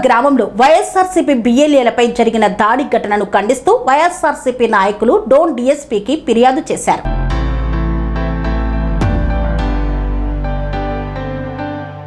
గ్రామంలో వైఎస్ఆర్సీపీ బిఎల్ఏలపై జరిగిన దాడి ఘటనను ఖండిస్తూ వైఎస్ఆర్సీపీ నాయకులు డోన్ డీఎస్పీకి ఫిర్యాదు చేశారు.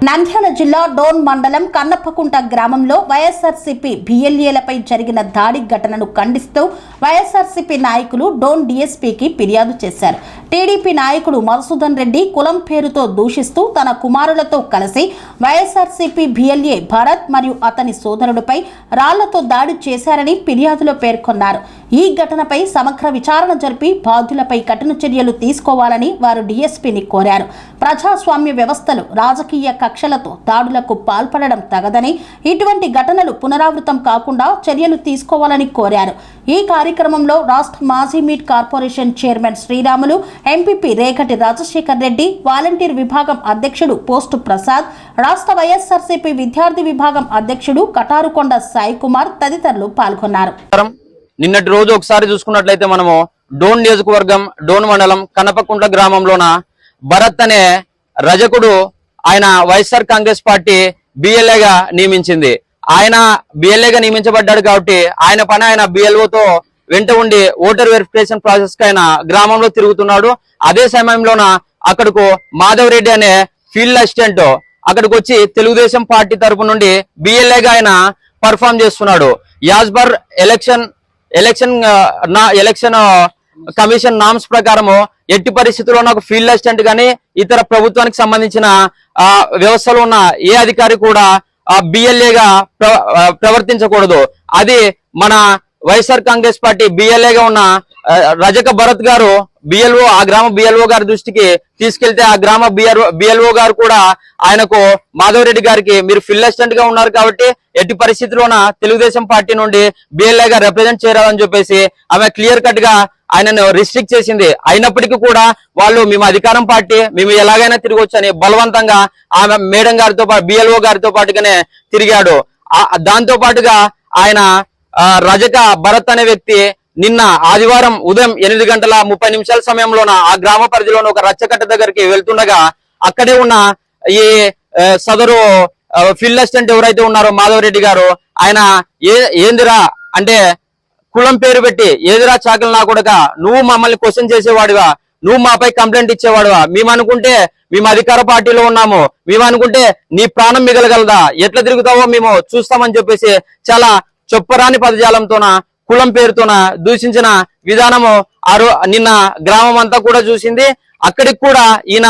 నంద్యాల జిల్లా డోన్ మండలం కన్నప్పకుంట గ్రామంలో వైఎస్ఆర్సీపీ బిఎల్ఏలపై జరిగిన దాడి ఘటనను ఖండిస్తూ వైఎస్ఆర్సీపీ నాయకులు డోన్ డీఎస్పీకి ఫిర్యాదు చేశారు. టీడీపీ నాయకుడు మధుసూదన్ రెడ్డి కులం పేరుతో దూషిస్తూ తన కుమారులతో కలిసి వైఎస్ఆర్సీపీ బిఎల్ఏ భరత్ మరియు అతని సోదరుడిపై రాళ్లతో దాడి చేశారని ఫిర్యాదులో పేర్కొన్నారు. ఈ ఘటనపై సమగ్ర విచారణ జరిపి బాధ్యులపై కఠిన చర్యలు తీసుకోవాలని వారు డీఎస్పీని కోరారు. ప్రజాస్వామ్య వ్యవస్థలు రాజకీయ కక్షలతో దాడులకు పాల్పడడం తగదని, ఇటువంటి ఘటనలు పునరావృతం కాకుండా చర్యలు తీసుకోవాలని కోరారు. ఈ కార్యక్రమంలో రాష్ట్ర మాజీ meat corporation chairman Sriramulu, MPP Regati Rajasekhar Reddy, volunteer విభాగం అధ్యక్షుడు పోస్టు ప్రసాద్, రాష్ట్ర వైఎస్ఆర్సీపీ విద్యార్థి విభాగం అధ్యక్షుడు కటారుకొండ సాయి కుమార్ తదితరులు పాల్గొన్నారు. నిన్నటి రోజు ఒకసారి చూసుకున్నట్లయితే మనము డోన్ నియోజకవర్గం డోన్ మండలం కన్నప్పకుంట్ల గ్రామంలోన భరత్ అనే రజకుడు ఆయన వైఎస్ఆర్ కాంగ్రెస్ పార్టీ బిఎల్ఏగా నియమించింది. ఆయన బిఎల్ఏగా నియమించబడ్డాడు కాబట్టి ఆయన పని ఆయన బిఎల్ఓతో వెంట ఉండి ఓటర్ వెరిఫికేషన్ ప్రాసెస్ కి ఆయన గ్రామంలో తిరుగుతున్నాడు. అదే సమయంలోన అక్కడకు మాధవ్ రెడ్డి అనే ఫీల్డ్ అసిస్టెంట్ అక్కడికి వచ్చి తెలుగుదేశం పార్టీ తరపు నుండి బిఎల్ఏగా ఆయన పర్ఫామ్ చేస్తున్నాడు. As per election commission norms ప్రకారము ఎట్టి పరిస్థితుల్లో నాకు ఫీల్డ్ అసిస్టెంట్ గానీ ఇతర ప్రభుత్వానికి సంబంధించిన వ్యవస్థలో ఉన్న ఏ అధికారి కూడా బిఎల్ఏగా ప్రవర్తించకూడదు. అది మన వైఎస్ఆర్ కాంగ్రెస్ పార్టీ బిఎల్ఏగా ఉన్న రజక భరత్ గారు బిఎల్ఓ ఆ గ్రామ బిఎల్ఓ గారి దృష్టికి తీసుకెళ్తే ఆ గ్రామ బిఎల్ఓ గారు కూడా ఆయనకు మాధవ్ రెడ్డి గారికి మీరు ఫీల్డ్ అసిస్టెంట్ గా ఉన్నారు కాబట్టి ఎట్టి పరిస్థితిలోన తెలుగుదేశం పార్టీ నుండి బిఎల్ఏగా రిప్రజెంట్ చేయాలని చెప్పేసి ఆమె క్లియర్ కట్ గా ఆయనను రిస్ట్రిక్ట్ చేసింది. అయినప్పటికీ కూడా వాళ్ళు మేము అధికారం పార్టీ మేము ఎలాగైనా తిరగొచ్చు అని బలవంతంగా ఆమె మేడం గారితో పాటు బిఎల్ఓ గారితో పాటుగానే తిరిగాడు. దాంతో పాటుగా ఆయన రజక భరత్ అనే వ్యక్తి నిన్న ఆదివారం ఉదయం 8:30 సమయంలోన ఆ గ్రామ పరిధిలోని ఒక రచ్చకట్ట దగ్గరికి వెళ్తుండగా అక్కడే ఉన్న ఈ సదరు ఫీల్డ్ అసిస్టెంట్ ఎవరైతే ఉన్నారో మాధవ్ రెడ్డి గారు ఆయన ఏందిరా అంటే కులం పేరు పెట్టి ఏదిరా చాకలి నా కొడక నువ్వు మమ్మల్ని క్వశ్చన్ చేసేవాడివా, నువ్వు మాపై కంప్లైంట్ ఇచ్చేవాడివా, మేమనుకుంటే మేము అధికార పార్టీలో ఉన్నాము, మేమనుకుంటే నీ ప్రాణం మిగలగలదా, ఎట్లా తిరుగుతావో మేము చూస్తామని చెప్పేసి చాలా చొప్పరాని పదజాలంతోన కులం పేరుతోన దూషించిన విధానము నిన్న గ్రామం అంతా కూడా చూసింది. అక్కడికి కూడా ఈయన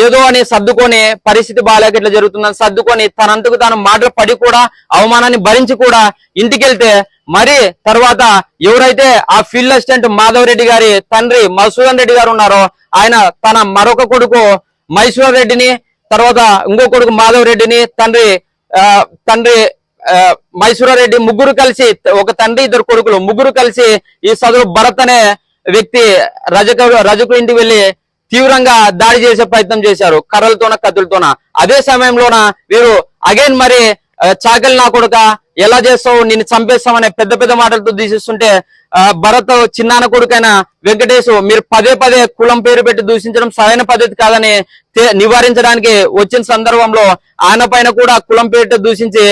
ఏదో అని సర్దుకొని పరిస్థితి బాగాలేక ఇట్లా జరుగుతుందని సర్దుకొని తనంతకు తాను మాటలు పడి కూడా అవమానాన్ని భరించి కూడా ఇంటికెళ్తే మరి తర్వాత ఎవరైతే ఆ ఫీల్డ్ అసిస్టెంట్ మాధవ్ రెడ్డి గారి తండ్రి మధుసూదన్ రెడ్డి గారు ఉన్నారో ఆయన తన మరొక కొడుకు మైసూర్ రెడ్డిని తర్వాత ఇంకో కొడుకు మాధవ్ రెడ్డిని తండ్రి మైసూర్ రెడ్డి ముగ్గురు కలిసి ఒక తండ్రి ఇద్దరు కొడుకులు ముగ్గురు కలిసి ఈ సదరు భరత్ అనే వ్యక్తి రజకు ఇంటికి వెళ్లి తీవ్రంగా దాడి చేసే ప్రయత్నం చేశారు కర్రలతోన కత్తులతోన. అదే సమయంలోన వీరు అగైన్ మరి చాకలి నా కొడుక ఎలా చేస్తావు నిన్ను చంపేస్తామనే పెద్ద పెద్ద మాటలతో దూషిస్తుంటే భరత్ చిన్నాన్న కొడుకైన వెంకటేశ్ మీరు పదే కులం పేరు పెట్టి దూషించడం సరైన పద్ధతి కాదని నివారించడానికి వచ్చిన సందర్భంలో ఆయన పైన కూడా కులం పేరు దూషించి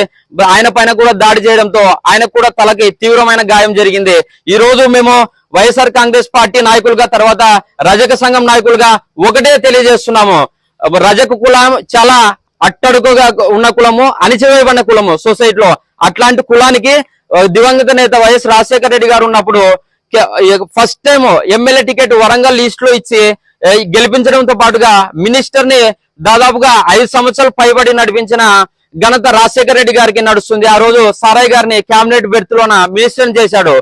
ఆయన పైన కూడా దాడి చేయడంతో ఆయనకు కూడా తలకి తీవ్రమైన గాయం జరిగింది. ఈ రోజు మేము వైఎస్ఆర్ కాంగ్రెస్ పార్టీ నాయకులుగా తర్వాత రజక సంఘం నాయకులుగా ఒకటే తెలియజేస్తున్నాము. రజక కులం చాలా అట్టడుగుగా ఉన్న కులము, అణిచివేయబడిన కులము సొసైటీలో. అట్లాంటి కులానికి దివంగత నేత వైఎస్ రాజశేఖర రెడ్డి గారు ఉన్నప్పుడు first time MLA ticket Warangal least లో ఇచ్చి గెలిపించడంతో పాటుగా మినిస్టర్ ని దాదాపుగా 5 సంవత్సరాలు పైబడి నడిపించిన ఘనత రాజశేఖర రెడ్డి గారికి నడుస్తుంది. ఆ రోజు సారాయ్ గారిని క్యాబినెట్ బెర్త్ లోన మినిస్టర్ చేశాడు.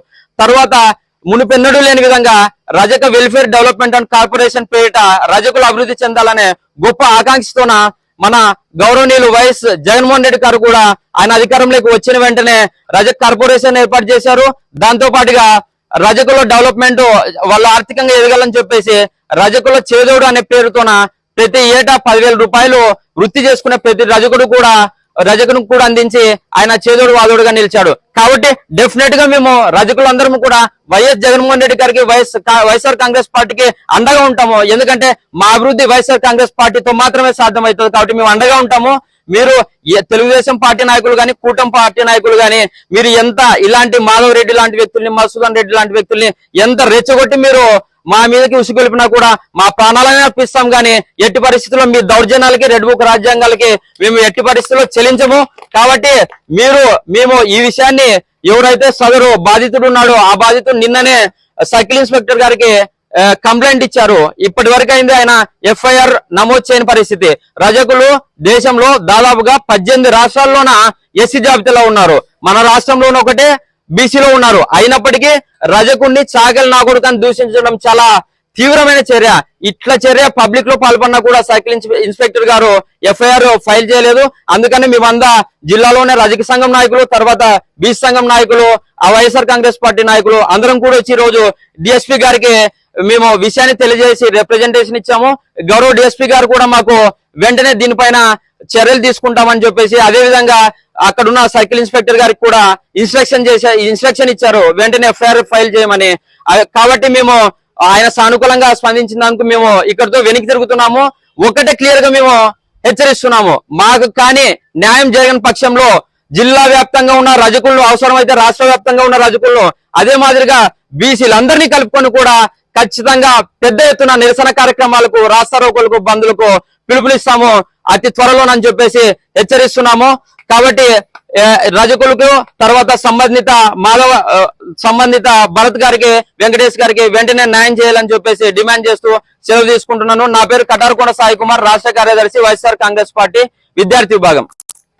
తర్వాత మునుపెన్నడూ లేని విధంగా రజక వెల్ఫేర్ డెవలప్మెంట్ అండ్ కార్పొరేషన్ పేరిట రజకులు అభివృద్ధి చెందాలనే గొప్ప ఆకాంక్షతోన మన గౌరవనీయులు వైఎస్ జగన్మోహన్ రెడ్డి గారు కూడా ఆయన అధికారంలోకి వచ్చిన వెంటనే రజక్ కార్పొరేషన్ ఏర్పాటు చేశారు. దాంతో పాటుగా రజకుల డెవలప్మెంట్ వాళ్ళ ఆర్థికంగా ఎదగాలని చెప్పేసి రజకుల చేదోడు అనే పేరుతోన ప్రతి ఏటా 10,000 రూపాయలు వృత్తి చేసుకునే ప్రతి రజకును కూడా అందించి ఆయన చేదోడు వాదోడుగా నిలిచాడు. కాబట్టి డెఫినెట్ గా మేము రజకులందరం కూడా వైఎస్ జగన్మోహన్ రెడ్డి గారికి వైఎస్ఆర్ కాంగ్రెస్ పార్టీకి అండగా ఉంటాము. ఎందుకంటే మా అభివృద్ధి వైఎస్ఆర్ కాంగ్రెస్ పార్టీతో మాత్రమే సాధ్యమవుతుంది. కాబట్టి మేము అండగా ఉంటాము. మీరు తెలుగుదేశం పార్టీ నాయకులు గాని కూటమి పార్టీ నాయకులు గాని మీరు ఎంత ఇలాంటి మాధవ్ రెడ్డి లాంటి వ్యక్తుల్ని మధుసూదన్ రెడ్డి లాంటి వ్యక్తుల్ని ఎంత రెచ్చగొట్టి మీరు మా మీదకి ఉసుగొలిపినా కూడా మా ప్రాణాలనే అర్పిస్తాం గానీ ఎట్టి పరిస్థితుల్లో మీ దౌర్జన్యాలకి రెడ్ బుక్ రాజ్యాంగాలకి మేము ఎట్టి పరిస్థితుల్లో చెల్లించము. కాబట్టి మేము ఈ విషయాన్ని ఎవరైతే సదరు బాధితుడు ఉన్నాడో ఆ బాధితుడు నిన్ననే సర్కిల్ ఇన్స్పెక్టర్ గారికి కంప్లైంట్ ఇచ్చారు. ఇప్పటి వరకు అయింది ఆయన ఎఫ్ఐఆర్ నమోదు చేయని పరిస్థితి. రజకులు దేశంలో దాదాపుగా 18 రాష్ట్రాల్లోన ఎస్సీ జాబితాలో ఉన్నారు. మన రాష్ట్రంలోనూ ఒకటే బీసీలో ఉన్నారు. అయినప్పటికీ రజకుణ్ణి చాకలి నాకొడుకని దూషించడం చాలా తీవ్రమైన చర్య. ఇట్లా చర్య పబ్లిక్ లో పాల్పడినా కూడా సైకిల్ ఇన్స్పెక్టర్ గారు ఎఫ్ఐఆర్ ఫైల్ చేయలేదు. అందుకని మేమంతా జిల్లాలోనే రజక సంఘం నాయకులు, తర్వాత బీసీ సంఘం నాయకులు, ఆ వైఎస్ఆర్ కాంగ్రెస్ పార్టీ నాయకులు అందరం కూడా వచ్చి ఈ రోజు డిఎస్పీ గారికి మేము విషయాన్ని తెలియజేసి రిప్రజెంటేషన్ ఇచ్చాము. గౌరవ డిఎస్పీ గారు కూడా మాకు వెంటనే దీనిపైన చర్యలు తీసుకుంటామని చెప్పేసి, అదే విధంగా అక్కడున్న సర్కిల్ ఇన్స్పెక్టర్ గారికి కూడా ఇన్స్ట్రక్షన్ ఇచ్చారు వెంటనే ఎఫ్ఐఆర్ ఫైల్ చేయమని. కాబట్టి మేము ఆయన సానుకూలంగా స్పందించినందుకు మేము ఇక్కడితో వెనక్కి తిరుగుతున్నాము. ఒకటే క్లియర్ గా మేము హెచ్చరిస్తున్నాము, మాకు కానీ న్యాయం జరగని పక్షంలో జిల్లా వ్యాప్తంగా ఉన్న రజకులను, అవసరమైతే రాష్ట్ర వ్యాప్తంగా ఉన్న రజకులను, అదే మాదిరిగా బీసీలందరినీ కలుపుకొని కూడా ఖచ్చితంగా పెద్ద ఎత్తున నిరసన కార్యక్రమాలకు, రాస్తారోకోలకు, బంధులకు పిలుపునిస్తాము అతి త్వరలోనని చెప్పేసి హెచ్చరిస్తున్నాము. కాబట్టి రజకులకు, తర్వాత సంబంధిత భరత్ గారికి, వెంకటేష్ గారికి వెంటనే న్యాయం చేయాలని చెప్పేసి డిమాండ్ చేస్తూ సెలవు తీసుకుంటున్నాను. నా పేరు కటారకొండ సాయి కుమార్, రాష్ట్ర కార్యదర్శి వైఎస్ఆర్ కాంగ్రెస్ పార్టీ విద్యార్థి విభాగం.